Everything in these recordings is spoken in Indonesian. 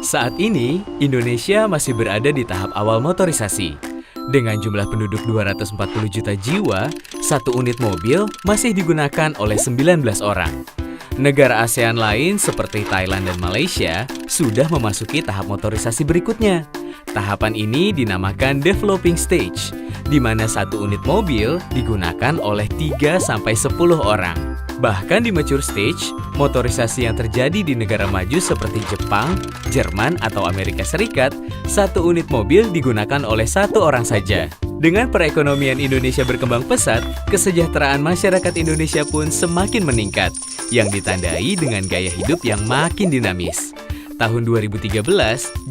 Saat ini, Indonesia masih berada di tahap awal motorisasi. Dengan jumlah penduduk 240 juta jiwa, satu unit mobil masih digunakan oleh 19 orang. Negara ASEAN lain seperti Thailand dan Malaysia sudah memasuki tahap motorisasi berikutnya. Tahapan ini dinamakan developing stage, di mana satu unit mobil digunakan oleh 3-10 orang. Bahkan di mature stage, motorisasi yang terjadi di negara maju seperti Jepang, Jerman, atau Amerika Serikat, satu unit mobil digunakan oleh satu orang saja. Dengan perekonomian Indonesia berkembang pesat, kesejahteraan masyarakat Indonesia pun semakin meningkat, yang ditandai dengan gaya hidup yang makin dinamis. Tahun 2013,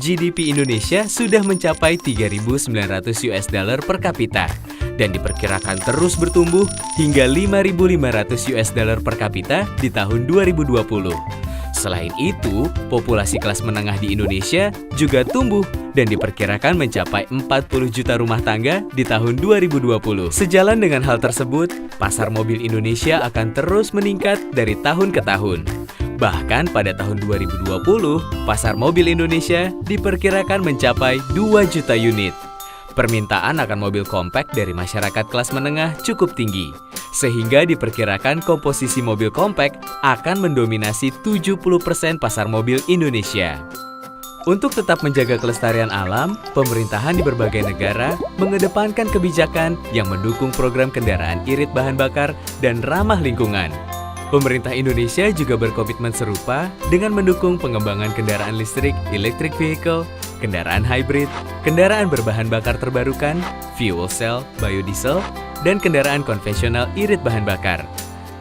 GDP Indonesia sudah mencapai 3.900 US dollar per kapita dan diperkirakan terus bertumbuh hingga 5.500 US dollar per kapita di tahun 2020. Selain itu, populasi kelas menengah di Indonesia juga tumbuh dan diperkirakan mencapai 40 juta rumah tangga di tahun 2020. Sejalan dengan hal tersebut, pasar mobil Indonesia akan terus meningkat dari tahun ke tahun. Bahkan pada tahun 2020, pasar mobil Indonesia diperkirakan mencapai 2 juta unit. Permintaan akan mobil compact dari masyarakat kelas menengah cukup tinggi, sehingga diperkirakan komposisi mobil compact akan mendominasi 70% pasar mobil Indonesia. Untuk tetap menjaga kelestarian alam, pemerintahan di berbagai negara mengedepankan kebijakan yang mendukung program kendaraan irit bahan bakar dan ramah lingkungan. Pemerintah Indonesia juga berkomitmen serupa dengan mendukung pengembangan kendaraan listrik, electric vehicle, kendaraan hybrid, kendaraan berbahan bakar terbarukan, fuel cell, biodiesel, dan kendaraan konvensional irit bahan bakar.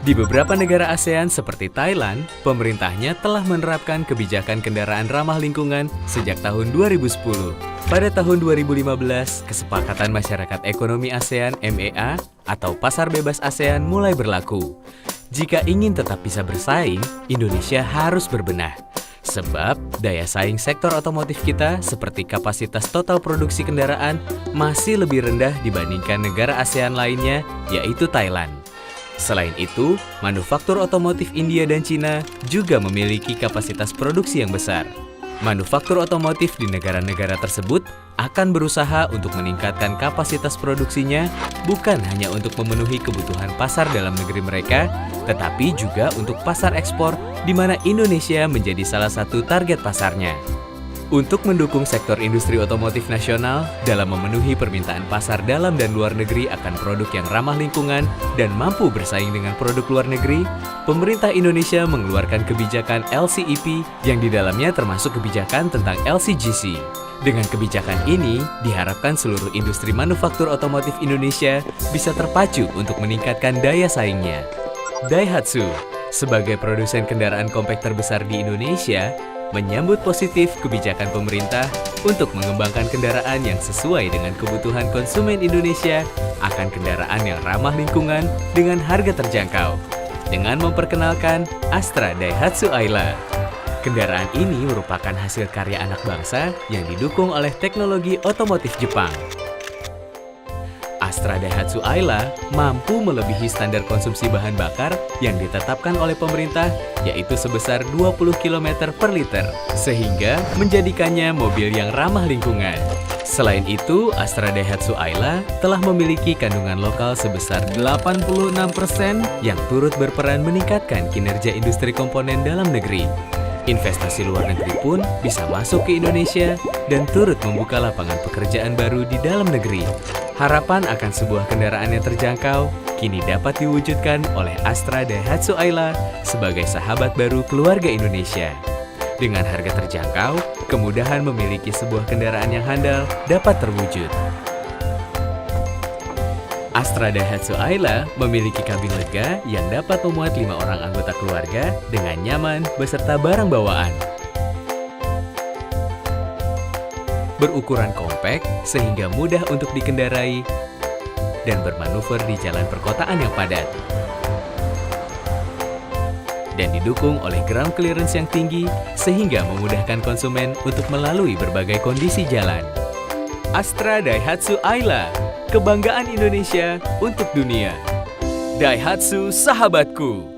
Di beberapa negara ASEAN seperti Thailand, pemerintahnya telah menerapkan kebijakan kendaraan ramah lingkungan sejak tahun 2010. Pada tahun 2015, Kesepakatan Masyarakat Ekonomi ASEAN (MEA) atau Pasar Bebas ASEAN mulai berlaku. Jika ingin tetap bisa bersaing, Indonesia harus berbenah. Sebab daya saing sektor otomotif kita seperti kapasitas total produksi kendaraan masih lebih rendah dibandingkan negara ASEAN lainnya, yaitu Thailand. Selain itu, manufaktur otomotif India dan Cina juga memiliki kapasitas produksi yang besar. Manufaktur otomotif di negara-negara tersebut akan berusaha untuk meningkatkan kapasitas produksinya bukan hanya untuk memenuhi kebutuhan pasar dalam negeri mereka, tetapi juga untuk pasar ekspor di mana Indonesia menjadi salah satu target pasarnya. Untuk mendukung sektor industri otomotif nasional dalam memenuhi permintaan pasar dalam dan luar negeri akan produk yang ramah lingkungan dan mampu bersaing dengan produk luar negeri, pemerintah Indonesia mengeluarkan kebijakan LCEP yang di dalamnya termasuk kebijakan tentang LCGC. Dengan kebijakan ini, diharapkan seluruh industri manufaktur otomotif Indonesia bisa terpacu untuk meningkatkan daya saingnya. Daihatsu, sebagai produsen kendaraan compact terbesar di Indonesia, menyambut positif kebijakan pemerintah untuk mengembangkan kendaraan yang sesuai dengan kebutuhan konsumen Indonesia akan kendaraan yang ramah lingkungan dengan harga terjangkau, dengan memperkenalkan Astra Daihatsu Ayla. Kendaraan ini merupakan hasil karya anak bangsa yang didukung oleh teknologi otomotif Jepang. Astra Daihatsu Ayla mampu melebihi standar konsumsi bahan bakar yang ditetapkan oleh pemerintah, yaitu sebesar 20 km per liter, sehingga menjadikannya mobil yang ramah lingkungan. Selain itu, Astra Daihatsu Ayla telah memiliki kandungan lokal sebesar 86% yang turut berperan meningkatkan kinerja industri komponen dalam negeri. Investasi luar negeri pun bisa masuk ke Indonesia dan turut membuka lapangan pekerjaan baru di dalam negeri. Harapan akan sebuah kendaraan yang terjangkau kini dapat diwujudkan oleh Astra Daihatsu Ayla sebagai sahabat baru keluarga Indonesia. Dengan harga terjangkau, kemudahan memiliki sebuah kendaraan yang handal dapat terwujud. Astra Daihatsu Ayla memiliki kabin lega yang dapat memuat 5 orang anggota keluarga dengan nyaman beserta barang bawaan. Berukuran kompak sehingga mudah untuk dikendarai dan bermanuver di jalan perkotaan yang padat. Dan didukung oleh ground clearance yang tinggi sehingga memudahkan konsumen untuk melalui berbagai kondisi jalan. Astra Daihatsu Ayla, kebanggaan Indonesia untuk dunia. Daihatsu sahabatku.